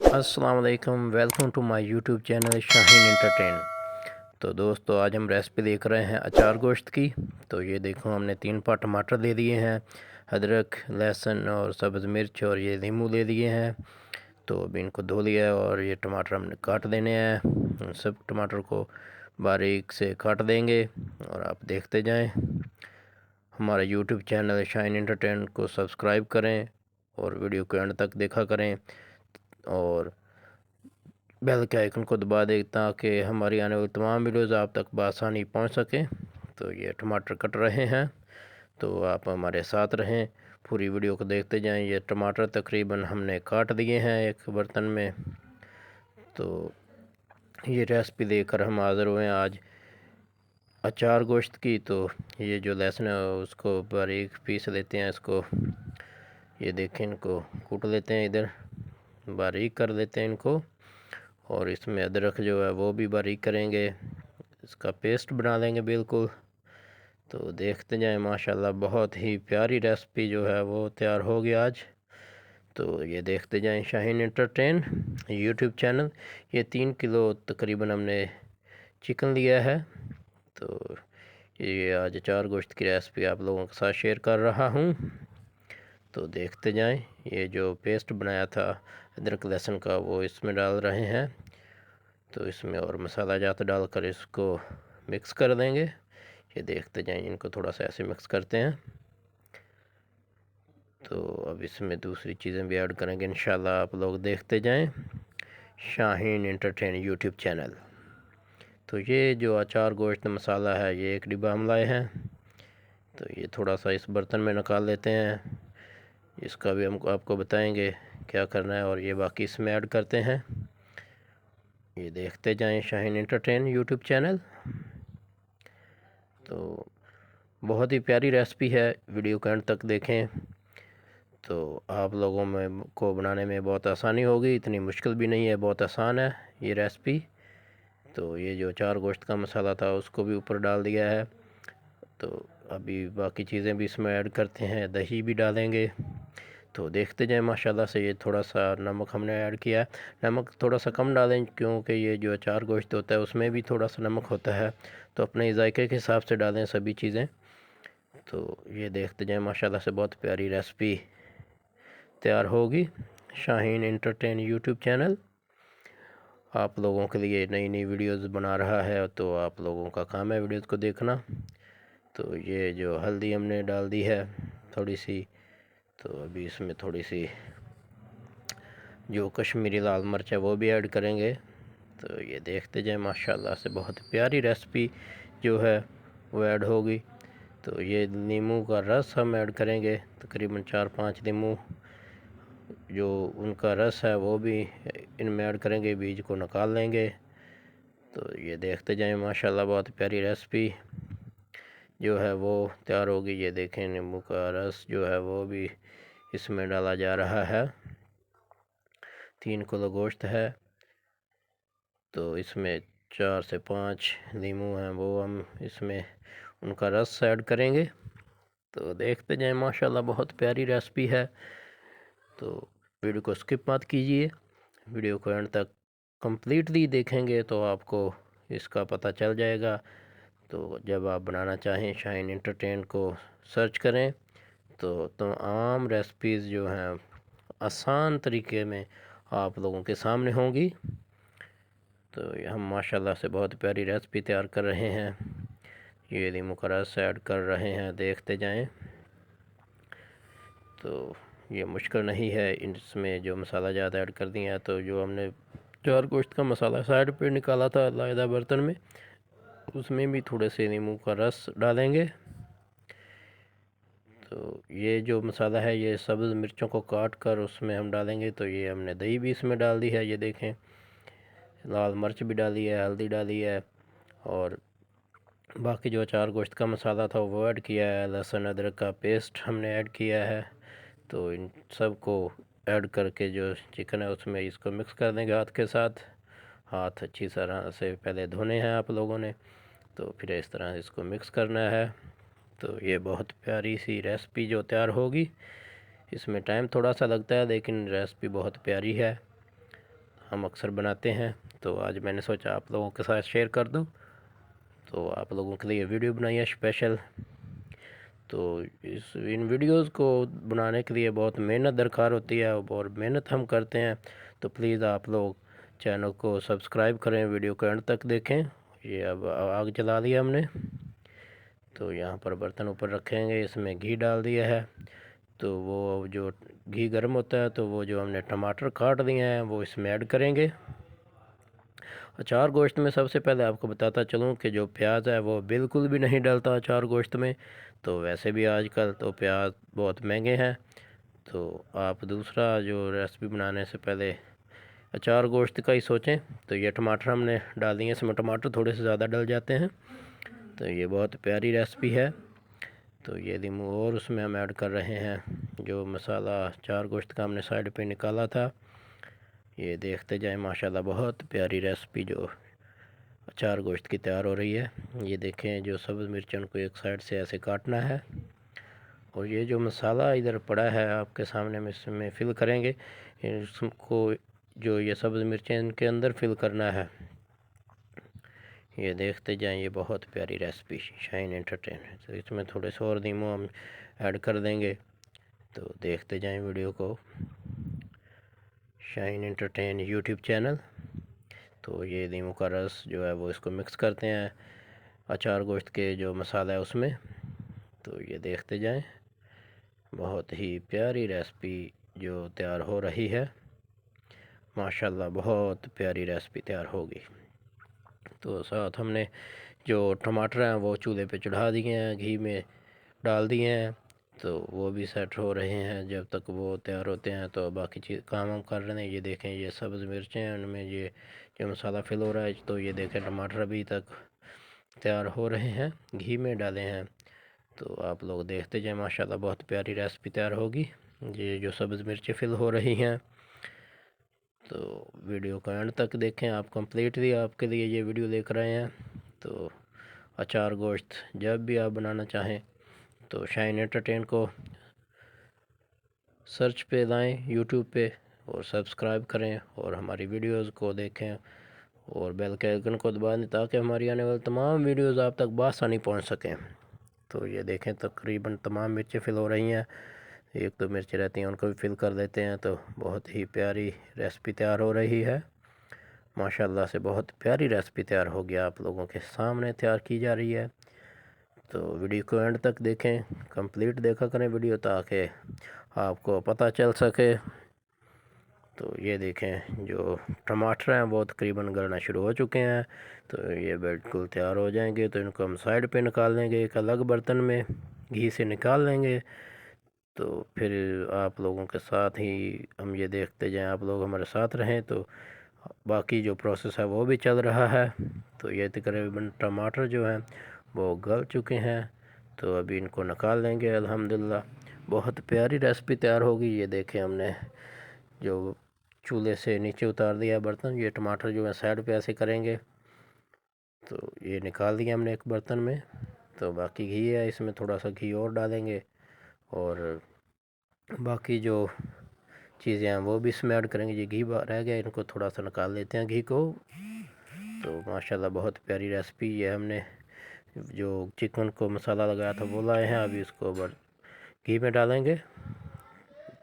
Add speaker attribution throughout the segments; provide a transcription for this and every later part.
Speaker 1: अस्सलाम वालेकुम, welcome to my YouTube channel Shaheen entertain. तो दोस्तों, आज हम रेसिपी देख रहे हैं अचार गोश्त की। तो ये देखो, हमने 3 पाव टमाटर ले लिए हैं, अदरक, लहसुन और सब्ज़ मिर्च और ये नींबू ले लिए हैं। तो अभी इनको धो लिया है और ये टमाटर हमने काट देने हैं। सब टमाटर को बारीक से काट देंगे और आप देखते जाएं। हमारा यूट्यूब चैनल शाहीन एंटरटेन को सब्सक्राइब करें और वीडियो को एंड तक देखा करें और बेल के आइकन को दबा दें ताकि हमारी आने वाली तमाम वीडियोज़ आप तक बआसानी पहुंच सकें। तो ये टमाटर कट रहे हैं, तो आप हमारे साथ रहें, पूरी वीडियो को देखते जाएं। ये टमाटर तकरीबन हमने काट दिए हैं एक बर्तन में। तो ये रेसिपी देकर हम हाज़िर हुए हैं आज अचार गोश्त की। तो ये जो लहसुन है उसको बारीक पीस लेते हैं। इसको ये देखें, इनको कूट लेते हैं, इधर बारीक कर लेते हैं इनको। और इसमें अदरक जो है वो भी बारीक करेंगे, इसका पेस्ट बना लेंगे बिल्कुल। तो देखते जाएं, माशाल्लाह बहुत ही प्यारी रेसिपी जो है वो तैयार हो गई आज। तो ये देखते जाएं शाहीन एंटरटेन यूट्यूब चैनल। ये 3 किलो तकरीबन हमने चिकन लिया है। तो ये आज अचार गोश्त की रेसिपी आप लोगों के साथ शेयर कर रहा हूँ। तो देखते जाएं, ये जो पेस्ट बनाया था अदरक लहसुन का वो इसमें डाल रहे हैं। तो इसमें और मसाला जात डालकर इसको मिक्स कर देंगे। ये देखते जाएं, इनको थोड़ा सा ऐसे मिक्स करते हैं। तो अब इसमें दूसरी चीज़ें भी ऐड करेंगे इंशाल्लाह, आप लोग देखते जाएं शाहीन एंटरटेन यूट्यूब चैनल। तो ये जो अचार गोश्त मसाला है ये 1 डिब्बा हम लाए हैं। तो ये थोड़ा सा इस बर्तन में निकाल लेते हैं, इसका भी हम आपको बताएंगे क्या करना है। और ये बाकी इसमें ऐड करते हैं। ये देखते जाएं शाहीन एंटरटेन यूट्यूब चैनल। तो बहुत ही प्यारी रेसिपी है, वीडियो को एंड तक देखें तो आप लोगों में को बनाने में बहुत आसानी होगी। इतनी मुश्किल भी नहीं है, बहुत आसान है ये रेसिपी। तो ये जो अचार गोश्त का मसाला था उसको भी ऊपर डाल दिया है। तो अभी बाकी चीज़ें भी इसमें ऐड करते हैं, दही भी डालेंगे। तो देखते जाएं, माशाल्लाह से ये थोड़ा सा नमक हमने ऐड किया है। नमक थोड़ा सा कम डालें क्योंकि ये जो अचार गोश्त होता है उसमें भी थोड़ा सा नमक होता है। तो अपने जायके के हिसाब से डालें सभी चीज़ें। तो ये देखते जाएं, माशाल्लाह से बहुत प्यारी रेसिपी तैयार होगी। शाहीन एंटरटेन यूट्यूब चैनल आप लोगों के लिए नई नई वीडियोस बना रहा है, तो आप लोगों का काम है वीडियोस को देखना। तो ये जो हल्दी हमने डाल दी है थोड़ी सी, तो अभी इसमें थोड़ी सी जो कश्मीरी लाल मिर्च है वो भी ऐड करेंगे। तो ये देखते जाएं, माशाल्लाह से बहुत प्यारी रेसिपी जो है वो ऐड होगी। तो ये नींबू का रस हम ऐड करेंगे, तकरीबन 4-5 नींबू जो उनका रस है वो भी इनमें ऐड करेंगे, बीज को निकाल लेंगे। तो ये देखते जाएं, माशाल्लाह बहुत प्यारी रेसिपी जो है वो तैयार होगी। ये देखें, नींबू का रस जो है वो भी इसमें डाला जा रहा है। 3 किलो गोश्त है, तो इसमें 4 से 5 नींबू हैं वो हम इसमें उनका रस ऐड करेंगे। तो देखते जाएं, माशाल्लाह बहुत प्यारी रेसिपी है। तो वीडियो को स्किप मत कीजिए, वीडियो को एंड तक कम्प्लीटली देखेंगे तो आपको इसका पता चल जाएगा। तो जब आप बनाना चाहें शाहीन एंटरटेन को सर्च करें तो आम रेसिपीज़ जो हैं आसान तरीके में आप लोगों के सामने होंगी। तो हम माशाल्लाह से बहुत प्यारी रेसिपी तैयार कर रहे हैं। ये नींबू का रस ऐड कर रहे हैं, देखते जाएं। तो ये मुश्किल नहीं है, इसमें जो मसाला ज़्यादा ऐड कर दिया है। तो जो हमने चार गोश्त का मसाला साइड पे निकाला था अलग बर्तन में, उसमें भी थोड़े से नींबू का रस डालेंगे। तो ये जो मसाला है ये सब्ज़ मिर्चों को काट कर उसमें हम डालेंगे। तो ये हमने दही भी इसमें डाल दी है, ये देखें, लाल मिर्च भी डाली है, हल्दी डाली है और बाकी जो अचार गोश्त का मसाला था वो ऐड किया है। लहसुन अदरक का पेस्ट हमने ऐड किया है। तो इन सब को ऐड करके जो चिकन है उसमें इसको मिक्स कर देंगे हाथ के साथ। हाथ अच्छी तरह से पहले धोने हैं आप लोगों ने, तो फिर इस तरह इसको मिक्स करना है। तो ये बहुत प्यारी सी रेसिपी जो तैयार होगी। इसमें टाइम थोड़ा सा लगता है लेकिन रेसिपी बहुत प्यारी है। हम अक्सर बनाते हैं, तो आज मैंने सोचा आप लोगों के साथ शेयर कर दूं। तो आप लोगों के लिए वीडियो बनाई है स्पेशल। तो इन वीडियोस को बनाने के लिए बहुत मेहनत दरकार होती है और मेहनत हम करते हैं। तो प्लीज़ आप लोग चैनल को सब्सक्राइब करें, वीडियो को एंड तक देखें। ये अब आग जला दिया हमने, तो यहाँ पर बर्तन ऊपर रखेंगे, इसमें घी डाल दिया है। तो वो जो घी गर्म होता है तो वो जो हमने टमाटर काट दिए हैं वो इसमें ऐड करेंगे। अचार गोश्त में सबसे पहले आपको बताता चलूँ कि जो प्याज है वो बिल्कुल भी नहीं डलता अचार गोश्त में। तो वैसे भी आजकल तो प्याज बहुत महंगे हैं। तो आप दूसरा जो रेसिपी बनाने से पहले अचार गोश्त का ही सोचें। तो ये टमाटर हमने डाल दिए, इसमें टमाटर थोड़े से ज़्यादा डल जाते हैं। तो ये बहुत प्यारी रेसिपी है। तो ये लीमू और उसमें हम ऐड कर रहे हैं जो मसाला अचार गोश्त का हमने साइड पे निकाला था। ये देखते जाएं, माशाल्लाह बहुत प्यारी रेसिपी जो अचार गोश्त की तैयार हो रही है। ये देखें, जो सब्ज़ मिर्चन को एक साइड से ऐसे काटना है और ये जो मसाला इधर पड़ा है आपके सामने हम इसमें फिल करेंगे। इसको जो ये सब्ज़ मिर्चें इनके अंदर फिल करना है। ये देखते जाएं, ये बहुत प्यारी रेसिपी शाइन एंटरटेन है। तो इसमें थोड़े से और नींबू हम ऐड कर देंगे। तो देखते जाएं वीडियो को, शाइन एंटरटेन यूट्यूब चैनल। तो ये नींबू का रस जो है वो इसको मिक्स करते हैं अचार गोश्त के जो मसाला है उसमें। तो ये देखते जाएं, बहुत ही प्यारी रेसिपी जो तैयार हो रही है। माशाल्लाह बहुत प्यारी रेसिपी तैयार होगी। तो साथ हमने जो टमाटर हैं वो चूल्हे पे चढ़ा दिए हैं, घी में डाल दिए हैं। तो वो भी सेट हो रहे हैं। जब तक वो तैयार होते हैं तो बाकी चीज़ काम हम कर रहे हैं। ये देखें, ये सब्ज़ मिर्चें हैं, उनमें ये जो मसाला फिल हो रहा है। तो ये देखें, टमाटर अभी तक तैयार हो रहे हैं, घी में डाले हैं। तो आप लोग देखते जाएं, माशाल्लाह बहुत प्यारी रेसिपी तैयार होगी। ये जो सब्ज़ मिर्चें फिल हो रही हैं। तो वीडियो को एंड तक देखें, आप कंप्लीटली आपके लिए ये वीडियो लेकर आए हैं। तो अचार गोश्त जब भी आप बनाना चाहें तो शाइन एंटरटेन को सर्च पे लाएं यूट्यूब पे और सब्सक्राइब करें और हमारी वीडियोस को देखें और बेल के आइकन को दबा दें ताकि हमारी आने वाली तमाम वीडियोस आप तक बआसानी पहुंच सकें। तो ये देखें, तकरीबन तमाम मिर्चें फिल हो रही हैं। एक दो मिर्चें रहती हैं उनको भी फिल कर देते हैं। तो बहुत ही प्यारी रेसिपी तैयार हो रही है। माशाल्लाह से बहुत प्यारी रेसिपी तैयार हो गया, आप लोगों के सामने तैयार की जा रही है। तो वीडियो को एंड तक देखें, कंप्लीट देखा करें वीडियो ताकि आपको पता चल सके। तो ये देखें, जो टमाटर हैं वो तकरीबन गलना शुरू हो चुके हैं। तो ये बिल्कुल तैयार हो जाएंगे तो इनको हम साइड पे निकाल लेंगे, एक अलग बर्तन में घी से निकाल लेंगे। तो फिर आप लोगों के साथ ही हम ये देखते जाएं, आप लोग हमारे साथ रहें। तो बाकी जो प्रोसेस है वो भी चल रहा है। तो ये तकरीबन टमाटर जो हैं वो गल चुके हैं। तो अभी इनको निकाल लेंगे। अल्हम्दुलिल्लाह बहुत प्यारी रेसिपी तैयार होगी। ये देखें, हमने जो चूल्हे से नीचे उतार दिया बर्तन, ये टमाटर जो है साइड पे ऐसे करेंगे। तो ये निकाल दिया हमने एक बर्तन में। तो बाकी घी है, इसमें थोड़ा सा घी और डालेंगे और बाकी जो चीज़ें हैं वो भी इसमें ऐड करेंगे। ये घी रह गया, इनको थोड़ा सा निकाल लेते हैं घी को। तो माशाल्लाह बहुत प्यारी रेसिपी। ये हमने जो चिकन को मसाला लगाया था वो लाए हैं, अभी इसको घी में डालेंगे।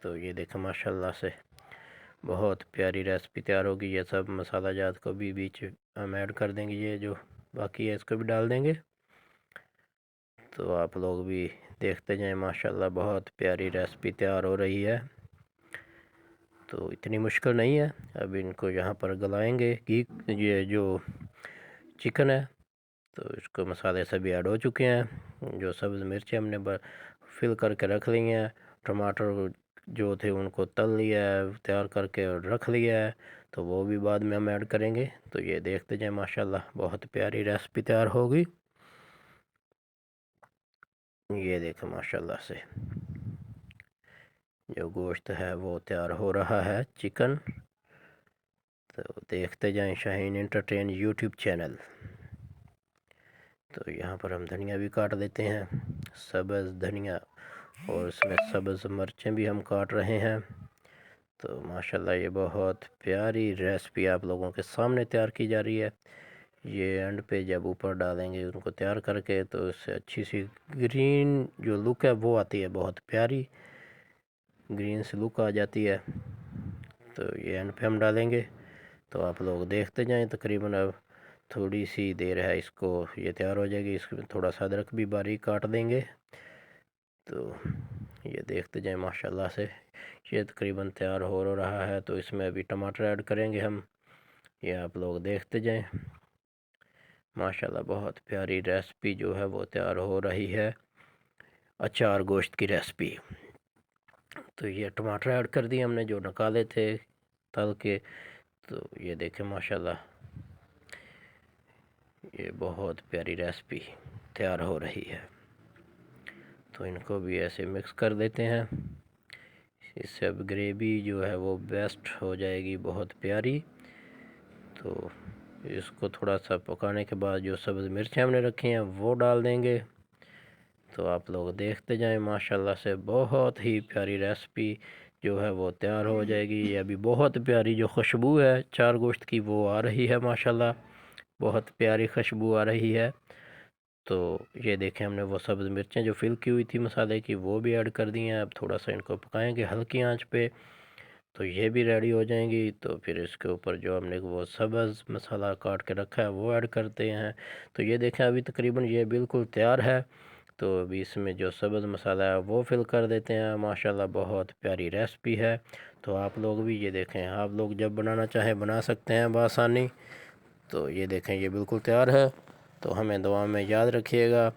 Speaker 1: तो ये देखें, माशाल्लाह से बहुत प्यारी रेसिपी तैयार होगी। ये सब मसाला जात को भी बीच हम ऐड कर देंगे, ये जो बाकी है इसको भी डाल देंगे। तो आप लोग भी देखते जाएं, माशाल्लाह बहुत प्यारी रेसिपी तैयार हो रही है। तो इतनी मुश्किल नहीं है। अब इनको यहाँ पर गलाएंगे घी। ये जो चिकन है तो इसको मसाले सभी ऐड हो चुके हैं। जो सब्ज़ मिर्चें हमने फिल करके रख ली हैं, टमाटर जो थे उनको तल लिया है, तैयार करके और रख लिया है। तो वो भी बाद में हम ऐड करेंगे। तो ये देखते जाएं, माशाल्लाह बहुत प्यारी रेसिपी तैयार होगी। ये देखें, माशाल्लाह से जो गोश्त है वो तैयार हो रहा है, चिकन। तो देखते जाएं शाहीन एंटरटेन यूट्यूब चैनल। तो यहाँ पर हम धनिया भी काट देते हैं, सब्ज़ धनिया, और इसमें सब्ज़ मिर्चें भी हम काट रहे हैं। तो माशाल्लाह ये बहुत प्यारी रेसिपी आप लोगों के सामने तैयार की जा रही है। ये एंड पे जब ऊपर डालेंगे उनको तैयार करके तो इससे अच्छी सी ग्रीन जो लुक है वो आती है, बहुत प्यारी ग्रीन सी लुक आ जाती है। तो ये एंड पे हम डालेंगे तो आप लोग देखते जाएं। तकरीबन अब थोड़ी सी देर है, इसको ये तैयार हो जाएगी। इसमें थोड़ा सा अदरक भी बारीक काट देंगे। तो ये देखते जाएं माशाल्लाह से ये तकरीबन तैयार हो रहा है। तो इसमें अभी टमाटर ऐड करेंगे हम, ये आप लोग देखते जाएं। माशाल्लाह बहुत प्यारी रेसिपी जो है वो तैयार हो रही है, अचार गोश्त की रेसिपी। तो ये टमाटर ऐड कर दिए हमने जो निकाले थे तल के। तो ये देखें माशाल्लाह ये बहुत प्यारी रेसिपी तैयार हो रही है। तो इनको भी ऐसे मिक्स कर देते हैं, इससे अब ग्रेवी जो है वो बेस्ट हो जाएगी, बहुत प्यारी। तो इसको थोड़ा सा पकाने के बाद जो सब्ज़ मिर्चें हमने रखी हैं वो डाल देंगे। तो आप लोग देखते जाएं माशाल्लाह से बहुत ही प्यारी रेसिपी जो है वो तैयार हो जाएगी। ये अभी बहुत प्यारी जो खुशबू है चार गोश्त की वो आ रही है, माशाल्लाह बहुत प्यारी खुशबू आ रही है। तो ये देखें हमने वो सब्ज़ मिर्चें जो फिल की हुई थी मसाले की वो भी ऐड कर दी हैं। अब थोड़ा सा इनको पकाएंगे हल्की आंच पे, तो ये भी रेडी हो जाएंगी। तो फिर इसके ऊपर जो हमने वो सब्ज़ मसाला काट के रखा है वो ऐड करते हैं। तो ये देखें अभी तकरीबन ये बिल्कुल तैयार है। तो अभी इसमें जो सब्ज़ मसाला है वो फिल कर देते हैं। माशाल्लाह बहुत प्यारी रेसिपी है। तो आप लोग भी ये देखें, आप लोग जब बनाना चाहें बना सकते हैं बआसानी। तो ये देखें ये बिल्कुल तैयार है। तो हमें दुआ में याद रखिएगा,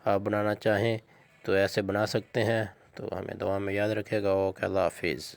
Speaker 1: आप बनाना चाहें तो ऐसे बना सकते हैं। तो हमें दुआ में याद रखिएगा। ओके, अल्लाह हाफिज़।